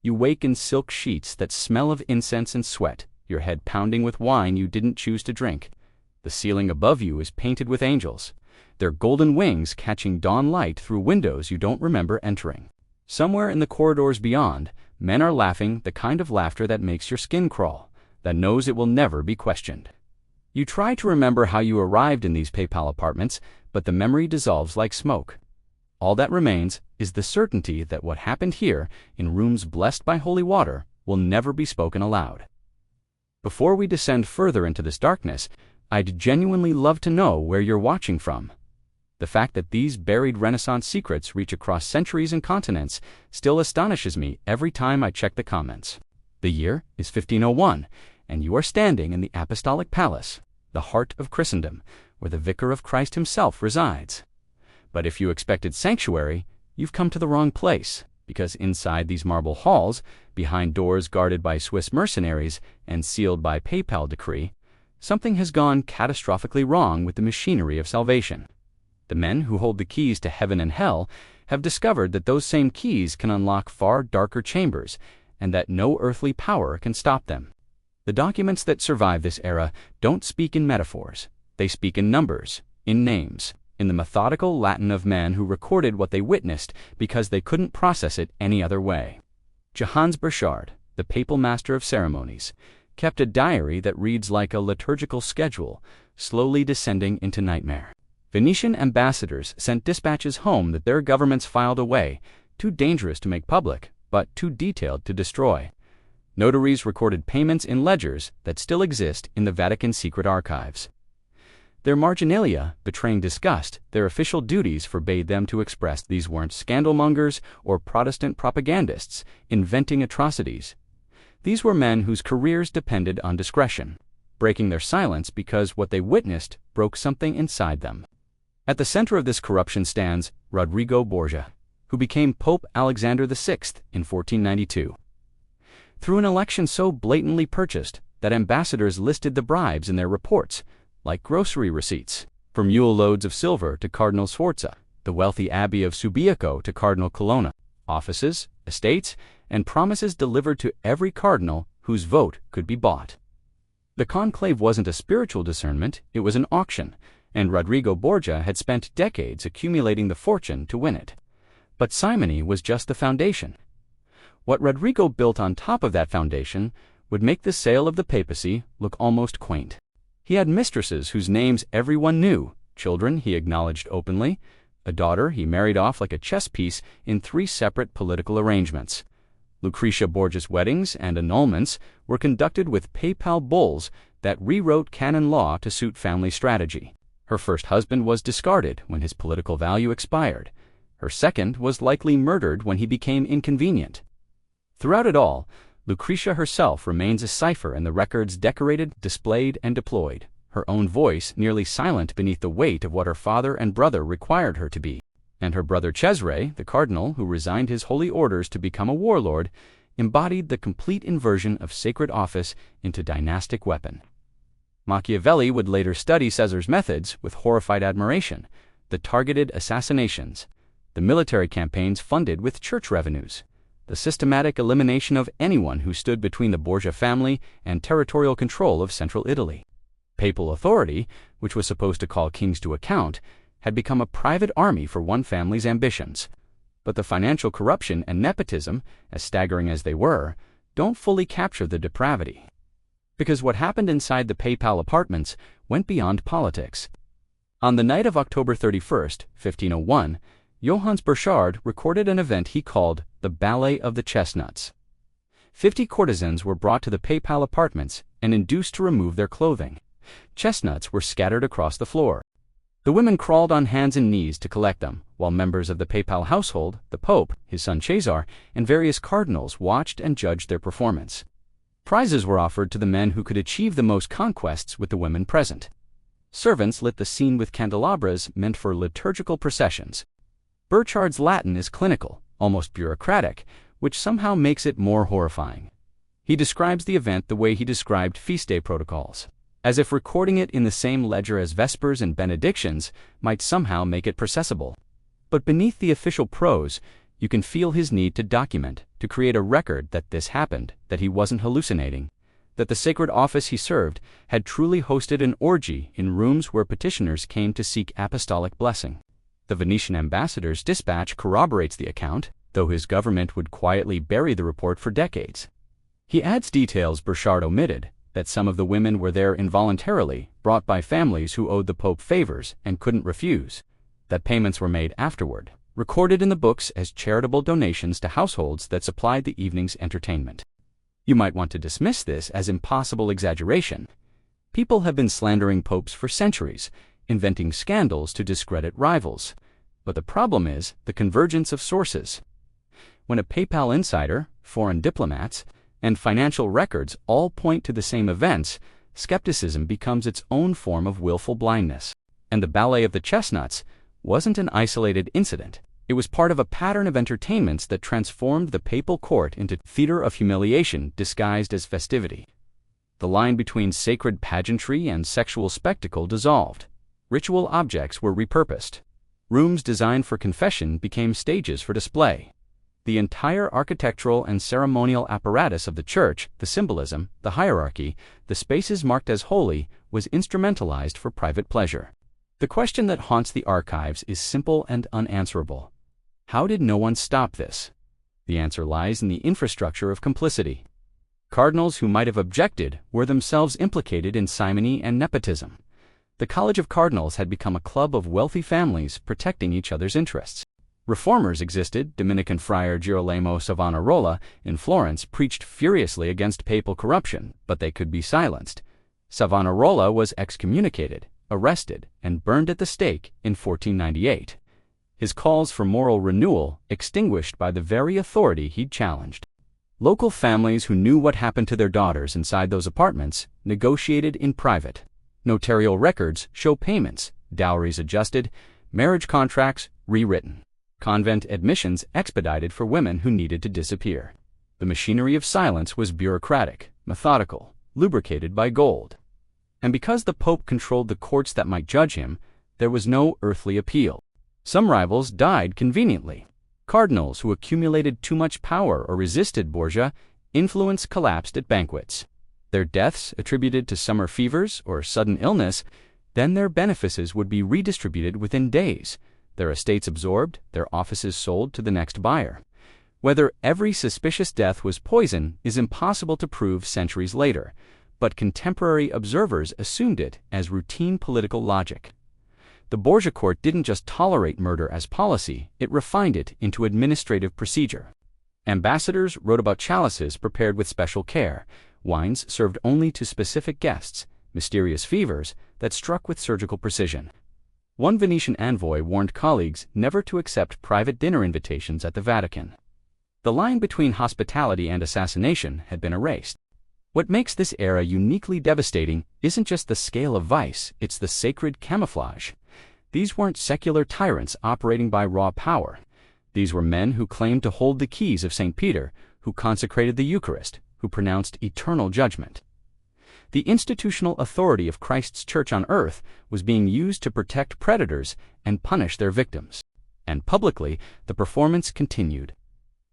You wake in silk sheets that smell of incense and sweat, your head pounding with wine you didn't choose to drink. The ceiling above you is painted with angels, their golden wings catching dawn light through windows you don't remember entering. Somewhere in the corridors beyond, men are laughing the kind of laughter that makes your skin crawl, that knows it will never be questioned. You try to remember how you arrived in these PayPal apartments, but the memory dissolves like smoke. All that remains is the certainty that what happened here, in rooms blessed by holy water, will never be spoken aloud. Before we descend further into this darkness, I'd genuinely love to know where you're watching from. The fact that these buried Renaissance secrets reach across centuries and continents still astonishes me every time I check the comments. The year is 1501, and you are standing in the Apostolic Palace, the heart of Christendom, where the Vicar of Christ himself resides. But if you expected sanctuary, you've come to the wrong place, because inside these marble halls, behind doors guarded by Swiss mercenaries and sealed by PayPal decree, something has gone catastrophically wrong with the machinery of salvation. The men who hold the keys to heaven and hell have discovered that those same keys can unlock far darker chambers, and that no earthly power can stop them. The documents that survive this era don't speak in metaphors. They speak in numbers, in names, in the methodical Latin of men who recorded what they witnessed because they couldn't process it any other way. Johannes Burchard, the papal master of ceremonies, kept a diary that reads like a liturgical schedule, slowly descending into nightmare. Venetian ambassadors sent dispatches home that their governments filed away, too dangerous to make public, but too detailed to destroy. Notaries recorded payments in ledgers that still exist in the Vatican secret archives. Their marginalia, betraying disgust, their official duties forbade them to express these weren't scandalmongers or Protestant propagandists inventing atrocities. These were men whose careers depended on discretion, breaking their silence because what they witnessed broke something inside them. At the center of this corruption stands Rodrigo Borgia, who became Pope Alexander VI in 1492. Through an election so blatantly purchased that ambassadors listed the bribes in their reports, like grocery receipts, from mule loads of silver to Cardinal Sforza, the wealthy abbey of Subiaco to Cardinal Colonna, offices, estates, and promises delivered to every cardinal whose vote could be bought. The conclave wasn't a spiritual discernment, it was an auction, and Rodrigo Borgia had spent decades accumulating the fortune to win it. But simony was just the foundation. What Rodrigo built on top of that foundation would make the sale of the papacy look almost quaint. He had mistresses whose names everyone knew, children he acknowledged openly, a daughter he married off like a chess piece in 3 separate political arrangements. Lucretia Borgia's weddings and annulments were conducted with PayPal bulls that rewrote canon law to suit family strategy. Her first husband was discarded when his political value expired. Her second was likely murdered when he became inconvenient. Throughout it all, Lucretia herself remains a cipher in the records decorated, displayed, and deployed, her own voice nearly silent beneath the weight of what her father and brother required her to be. And her brother Cesare, the cardinal who resigned his holy orders to become a warlord, embodied the complete inversion of sacred office into dynastic weapon. Machiavelli would later study Caesar's methods with horrified admiration: the targeted assassinations, the military campaigns funded with church revenues, the systematic elimination of anyone who stood between the Borgia family and territorial control of central Italy. Papal authority, which was supposed to call kings to account, had become a private army for one family's ambitions. But the financial corruption and nepotism, as staggering as they were, don't fully capture the depravity. Because what happened inside the PayPal apartments went beyond politics. On the night of October 31st, 1501, Johannes Burchard recorded an event he called the Ballet of the Chestnuts. 50 courtesans were brought to the PayPal apartments and induced to remove their clothing. Chestnuts were scattered across the floor. The women crawled on hands and knees to collect them, while members of the PayPal household, the Pope, his son Cesar, and various cardinals watched and judged their performance. Prizes were offered to the men who could achieve the most conquests with the women present. Servants lit the scene with candelabras meant for liturgical processions. Burchard's Latin is clinical, almost bureaucratic, which somehow makes it more horrifying. He describes the event the way he described feast day protocols, as if recording it in the same ledger as Vespers and Benedictions might somehow make it processible. But beneath the official prose, you can feel his need to document, to create a record that this happened, that he wasn't hallucinating, that the sacred office he served had truly hosted an orgy in rooms where petitioners came to seek apostolic blessing. The Venetian ambassador's dispatch corroborates the account, though his government would quietly bury the report for decades. He adds details Burchard omitted, that some of the women were there involuntarily, brought by families who owed the Pope favors and couldn't refuse, that payments were made afterward, recorded in the books as charitable donations to households that supplied the evening's entertainment. You might want to dismiss this as impossible exaggeration. People have been slandering popes for centuries, inventing scandals to discredit rivals. But the problem is the convergence of sources. When a PayPal insider, foreign diplomats, and financial records all point to the same events, skepticism becomes its own form of willful blindness. And the ballet of the chestnuts wasn't an isolated incident. It was part of a pattern of entertainments that transformed the papal court into theater of humiliation disguised as festivity. The line between sacred pageantry and sexual spectacle dissolved. Ritual objects were repurposed. Rooms designed for confession became stages for display. The entire architectural and ceremonial apparatus of the church, the symbolism, the hierarchy, the spaces marked as holy, was instrumentalized for private pleasure. The question that haunts the archives is simple and unanswerable. How did no one stop this? The answer lies in the infrastructure of complicity. Cardinals who might have objected were themselves implicated in simony and nepotism. The College of Cardinals had become a club of wealthy families protecting each other's interests. Reformers existed. Dominican friar Girolamo Savonarola in Florence preached furiously against papal corruption, but they could be silenced. Savonarola was excommunicated, arrested, and burned at the stake in 1498. His calls for moral renewal extinguished by the very authority he'd challenged. Local families who knew what happened to their daughters inside those apartments negotiated in private. Notarial records show payments, dowries adjusted, marriage contracts rewritten. Convent admissions expedited for women who needed to disappear. The machinery of silence was bureaucratic, methodical, lubricated by gold. And because the Pope controlled the courts that might judge him, there was no earthly appeal. Some rivals died conveniently. Cardinals who accumulated too much power or resisted Borgia, influence collapsed at banquets. Their deaths attributed to summer fevers or sudden illness, then their benefices would be redistributed within days, their estates absorbed, their offices sold to the next buyer. Whether every suspicious death was poison is impossible to prove centuries later, but contemporary observers assumed it as routine political logic. The Borgia court didn't just tolerate murder as policy, it refined it into administrative procedure. Ambassadors wrote about chalices prepared with special care, wines served only to specific guests, mysterious fevers that struck with surgical precision. One Venetian envoy warned colleagues never to accept private dinner invitations at the Vatican. The line between hospitality and assassination had been erased. What makes this era uniquely devastating isn't just the scale of vice, it's the sacred camouflage. These weren't secular tyrants operating by raw power. These were men who claimed to hold the keys of St. Peter, who consecrated the Eucharist, who pronounced eternal judgment. The institutional authority of Christ's church on earth was being used to protect predators and punish their victims. And publicly, the performance continued.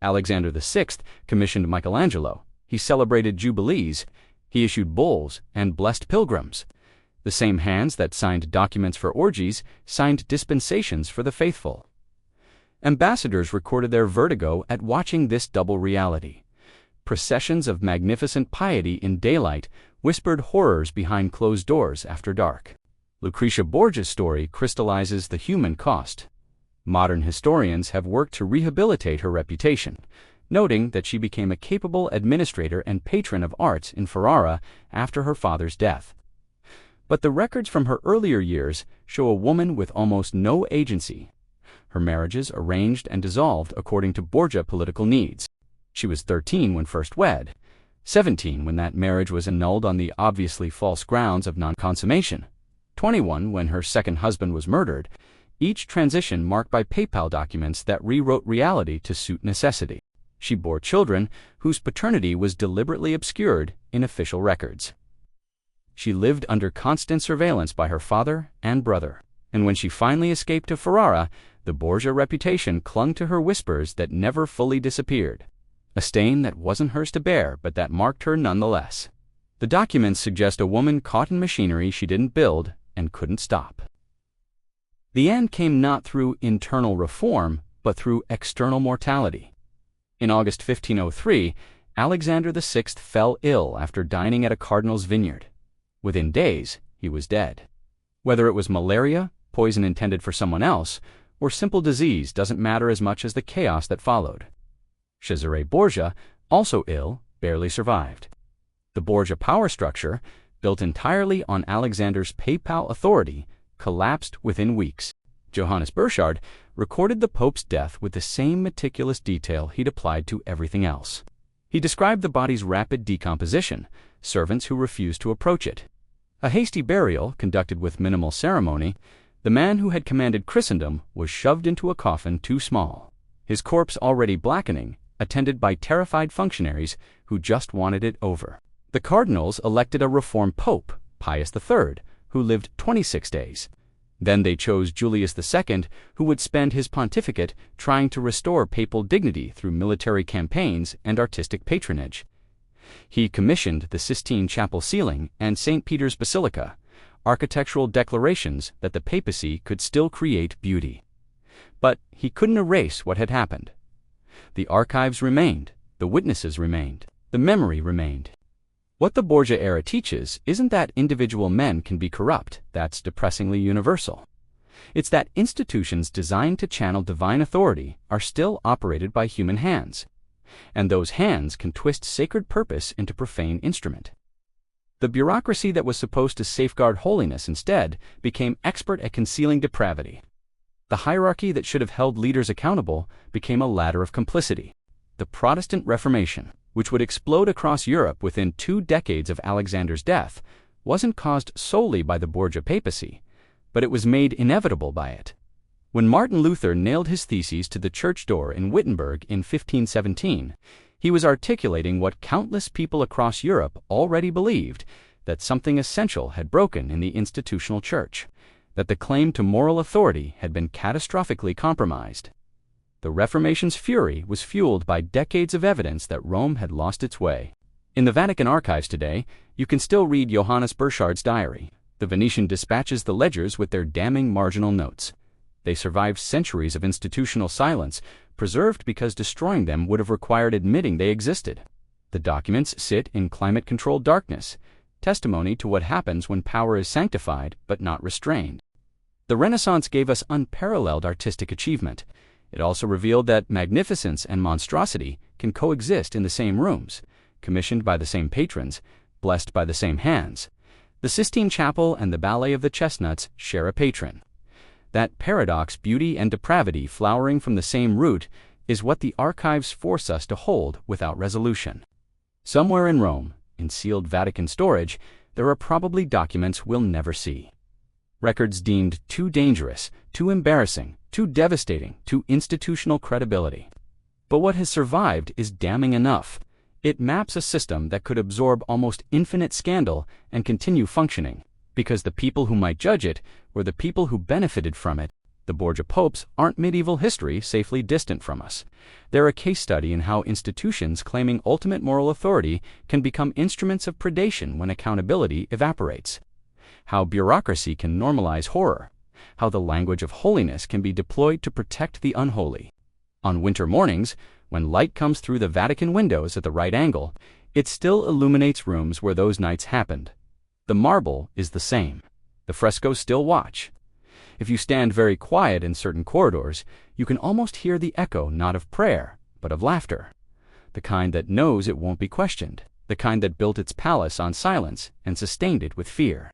Alexander VI commissioned Michelangelo. He celebrated jubilees. He issued bulls and blessed pilgrims. The same hands that signed documents for orgies signed dispensations for the faithful. Ambassadors recorded their vertigo at watching this double reality. Processions of magnificent piety in daylight whispered horrors behind closed doors after dark. Lucretia Borgia's story crystallizes the human cost. Modern historians have worked to rehabilitate her reputation, noting that she became a capable administrator and patron of arts in Ferrara after her father's death. But the records from her earlier years show a woman with almost no agency. Her marriages arranged and dissolved according to Borgia political needs. She was 13 when first wed, 17 when that marriage was annulled on the obviously false grounds of non-consummation, 21 when her second husband was murdered, each transition marked by PayPal documents that rewrote reality to suit necessity. She bore children whose paternity was deliberately obscured in official records. She lived under constant surveillance by her father and brother, and when she finally escaped to Ferrara, the Borgia reputation clung to her whispers that never fully disappeared. a stain that wasn't hers to bear but that marked her nonetheless. The documents suggest a woman caught in machinery she didn't build and couldn't stop. The end came not through internal reform, but through external mortality. In August 1503, Alexander VI fell ill after dining at a cardinal's vineyard. Within days, he was dead. Whether it was malaria, poison intended for someone else, or simple disease doesn't matter as much as the chaos that followed. Cesare Borgia, also ill, barely survived. The Borgia power structure, built entirely on Alexander's papal authority, collapsed within weeks. Johannes Burchard recorded the Pope's death with the same meticulous detail he'd applied to everything else. He described the body's rapid decomposition, servants who refused to approach it. A hasty burial conducted with minimal ceremony, the man who had commanded Christendom was shoved into a coffin too small, his corpse already blackening, attended by terrified functionaries who just wanted it over. The cardinals elected a reformed pope, Pius III, who lived 26 days. Then they chose Julius II, who would spend his pontificate trying to restore papal dignity through military campaigns and artistic patronage. He commissioned the Sistine Chapel ceiling and St. Peter's Basilica, architectural declarations that the papacy could still create beauty. But he couldn't erase what had happened. The archives remained, the witnesses remained, the memory remained. What the Borgia era teaches isn't that individual men can be corrupt, that's depressingly universal. It's that institutions designed to channel divine authority are still operated by human hands, and those hands can twist sacred purpose into profane instrument. The bureaucracy that was supposed to safeguard holiness instead became expert at concealing depravity. The hierarchy that should have held leaders accountable became a ladder of complicity. The Protestant Reformation, which would explode across Europe within 2 decades of Alexander's death, wasn't caused solely by the Borgia papacy, but it was made inevitable by it. When Martin Luther nailed his theses to the church door in Wittenberg in 1517, he was articulating what countless people across Europe already believed, that something essential had broken in the institutional church, that the claim to moral authority had been catastrophically compromised. The Reformation's fury was fueled by decades of evidence that Rome had lost its way. In the Vatican archives today, you can still read Johannes Burchard's diary. The Venetian dispatches the ledgers with their damning marginal notes. They survived centuries of institutional silence, preserved because destroying them would have required admitting they existed. The documents sit in climate-controlled darkness, testimony to what happens when power is sanctified but not restrained. The Renaissance gave us unparalleled artistic achievement. It also revealed that magnificence and monstrosity can coexist in the same rooms, commissioned by the same patrons, blessed by the same hands. The Sistine Chapel and the Ballet of the Chestnuts share a patron. That paradox, beauty and depravity flowering from the same root, is what the archives force us to hold without resolution. Somewhere in Rome, in sealed Vatican storage, there are probably documents we'll never see. Records deemed too dangerous, too embarrassing, too devastating to institutional credibility. But what has survived is damning enough. It maps a system that could absorb almost infinite scandal and continue functioning, because the people who might judge it were the people who benefited from it. The Borgia popes aren't medieval history safely distant from us. They're a case study in how institutions claiming ultimate moral authority can become instruments of predation when accountability evaporates. How bureaucracy can normalize horror. How the language of holiness can be deployed to protect the unholy. On winter mornings, when light comes through the Vatican windows at the right angle, it still illuminates rooms where those nights happened. The marble is the same. The frescoes still watch. If you stand very quiet in certain corridors, you can almost hear the echo not of prayer, but of laughter. The kind that knows it won't be questioned. The kind that built its palace on silence and sustained it with fear.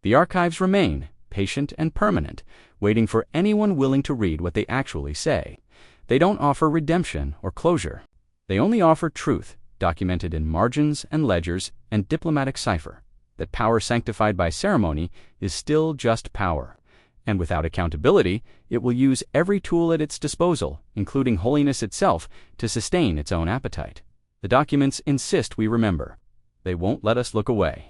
The archives remain, patient and permanent, waiting for anyone willing to read what they actually say. They don't offer redemption or closure. They only offer truth, documented in margins and ledgers and diplomatic cipher, that power sanctified by ceremony is still just power, and without accountability, it will use every tool at its disposal, including holiness itself, to sustain its own appetite. The documents insist we remember. They won't let us look away.